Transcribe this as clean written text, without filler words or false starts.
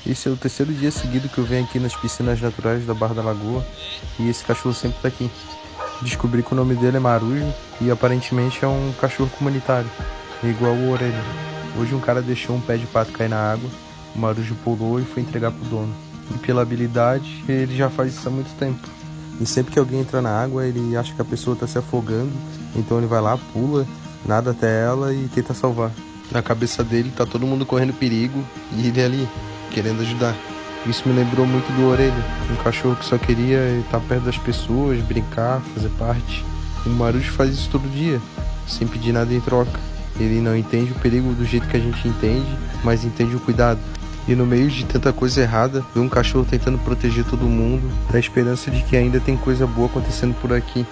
Esse é o terceiro dia seguido que eu venho aqui nas piscinas naturais da Barra da Lagoa e esse cachorro sempre tá aqui. Descobri que o nome dele é Marujo e aparentemente é um cachorro comunitário, igual o Orelha. Hoje um cara deixou um pé de pato cair na água, o Marujo pulou e foi entregar pro dono. E pela habilidade, ele já faz isso há muito tempo. E sempre que alguém entra na água, ele acha que a pessoa tá se afogando, então ele vai lá, pula, nada até ela e tenta salvar. Na cabeça dele tá todo mundo correndo perigo e ele ali, querendo ajudar. Isso me lembrou muito do Orelha, um cachorro que só queria estar perto das pessoas, brincar, fazer parte. O Marujo faz isso todo dia, sem pedir nada em troca. Ele não entende o perigo do jeito que a gente entende, mas entende o cuidado. E no meio de tanta coisa errada, ver um cachorro tentando proteger todo mundo, dá a esperança de que ainda tem coisa boa acontecendo por aqui.